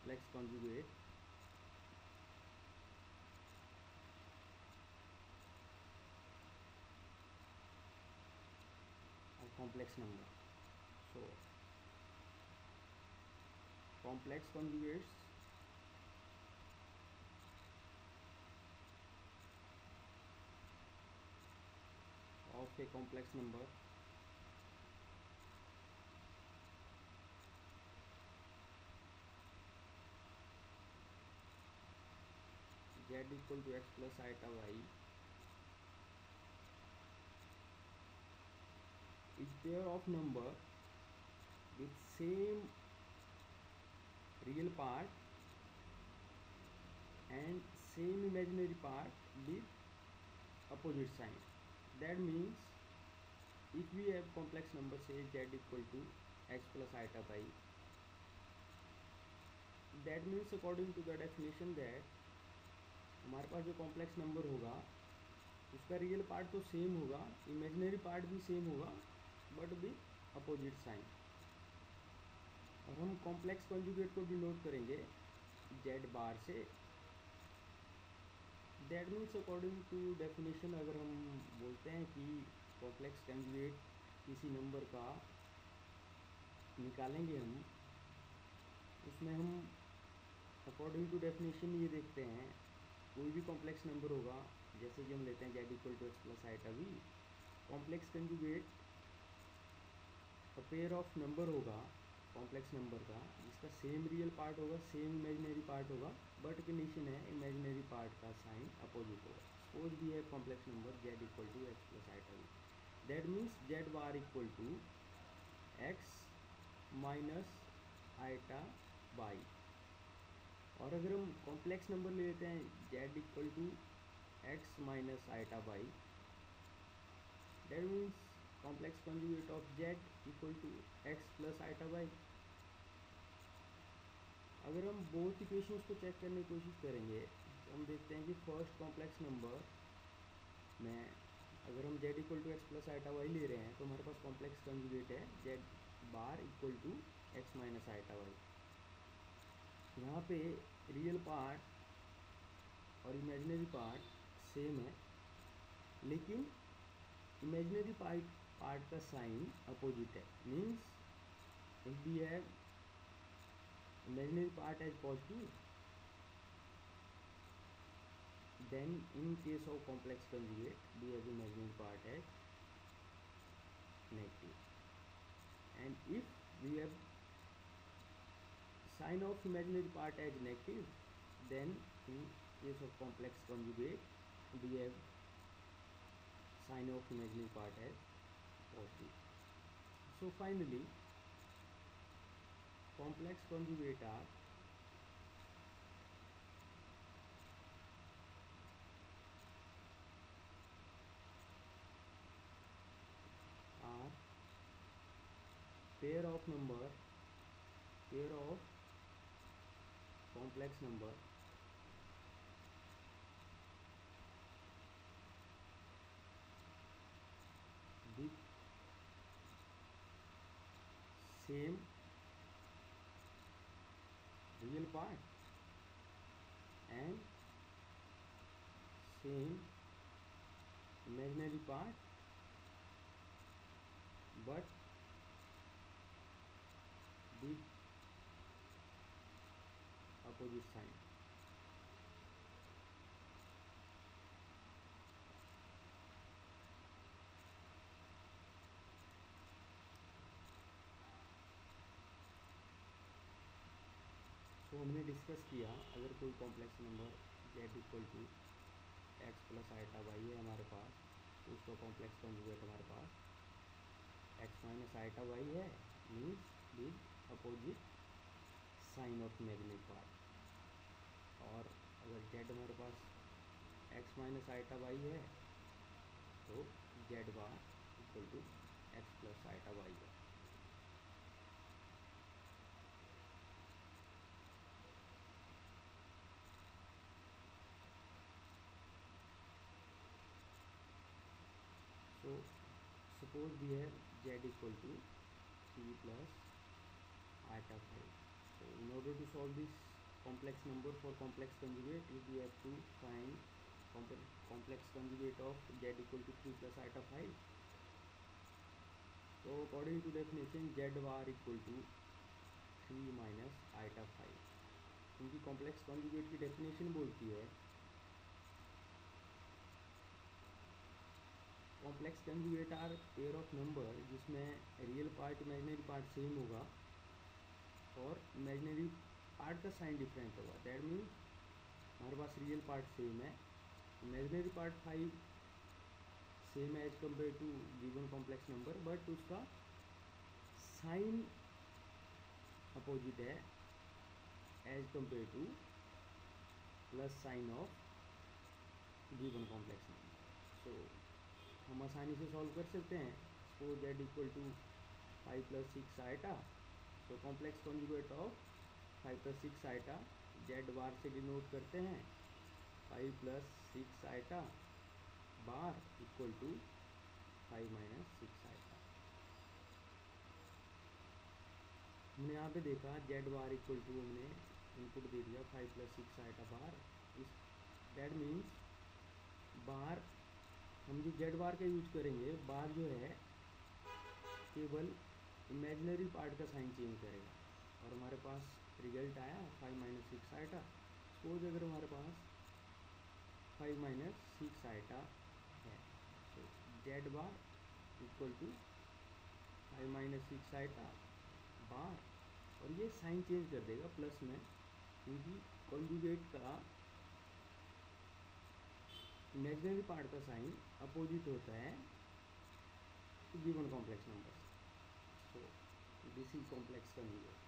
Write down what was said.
complex conjugate of complex number. So complex conjugates of a complex number z equal to x plus iota y is pair of number with same real part and same imaginary part with opposite sign. That means if we have complex number say z equal to x plus iota y, that means according to the definition that हमारे पास जो complex number होगा उसका real part तो same होगा, imaginary part भी same होगा, but with opposite sign. और हम कॉम्प्लेक्स कॉन्जुगेट को डिनोट करेंगे जेड बार से। That means according to definition अगर हम बोलते हैं कि कॉम्प्लेक्स कॉन्जुगेट किसी नंबर का निकालेंगे हम, उसमें हम अकॉर्डिंग टू डेफिनेशन ये देखते हैं कोई भी कॉम्प्लेक्स नंबर होगा, जैसे कि हम लेते हैं Z equal to X plus iota V, complex conjugate pair of number होगा कॉम्प्लेक्स नंबर का जिसका सेम रियल पार्ट होगा, सेम इमेजिनरी पार्ट होगा, बट कंडीशन है इमेजिनरी पार्ट का साइन अपोजिट होगा। सपोज भी है complex number Z equal to X plus iota V, that means Z bar equal to X minus iota Y. और अगर हम कॉम्प्लेक्स नंबर ले लेते हैं Z equal to X minus iota Y, that means complex conjugate of Z equal to X plus iota Y. अगर हम both equations को check करने की कोशिश करेंगे तो हम देखते हैं कि फर्स्ट कॉम्प्लेक्स नंबर में अगर हम Z equal to X plus iota Y ले रहे हैं तो हमारे पास कॉम्प्लेक्स कॉन्जुगेट है Z bar equal to X minus iota Y. यहाँ पे रियल पार्ट और इमेजिनरी पार्ट सेम है, लेकिन इमेजिनरी पार्ट का साइन अपोजिट है। Means if we have imaginary part as positive, then in case of complex conjugate we have imaginary part as negative, and if we have sign of imaginary part as negative, then in case of complex conjugate we have sign of imaginary part as positive. So finally complex conjugate are pair of complex number with same real part and same imaginary part, but with opposite sign. तो हमने discuss किया अगर कोई complex number Z equal to X plus iota Y है हमारे पास, तो उसका कॉम्प्लेक्स कॉन्जुगेट हमारे पास एक्स माइनस आइटा वाई है, means with opposite sign of imaginary part. और अगर जेड हमारे पास एक्स माइनस आइटा वाई है तो Z bar equal to X plus iota Y है। So suppose we have z equal to 3 plus iota 5. So in order to solve this complex number for complex conjugate is we have to find complex conjugate of z equal to 3 plus iota 5. So according to definition z bar equal to 3 minus iota 5, क्योंकि complex conjugate की definition बोलती है complex conjugate are pair of number जिसमें real part imaginary part same होगा और imaginary part का sign different होगा। That means हमारे पास रियल पार्ट सेम है, इमेजिनरी पार्ट 5 सेम है as compare to given complex number, but उसका साइन अपोजिट है as compare to plus sign of given complex number. So हम आसानी से सॉल्व कर सकते हैं। Suppose z equal to 5 plus 6 iota, तो complex conjugate of 5 plus 6 iota z bar से डिनोट करते हैं 5 plus 6 iota bar equal to 5 minus 6 iota. हमने यहाँ पे देखा z बार इक्वल टू, हमने इनपुट दे दिया 5 प्लस 6 आइटा बार। इस दैट मीन्स बार हम जो z बार का यूज करेंगे, बार जो है केवल इमेजिनरी पार्ट का साइन चेंज करेगा और हमारे पास रिजल्ट आया 5 माइनस 6 आइटा। सपोज अगर हमारे पास 5 माइनस 6 आइटा है, तो z bar equal to 5 minus 6 iota bar, और ये साइन चेंज कर देगा प्लस में, क्योंकि कॉन्जुगेट का इमेजिनरी पार्ट का साइन अपोजिट होता है given complex number. So this is complex conjugate.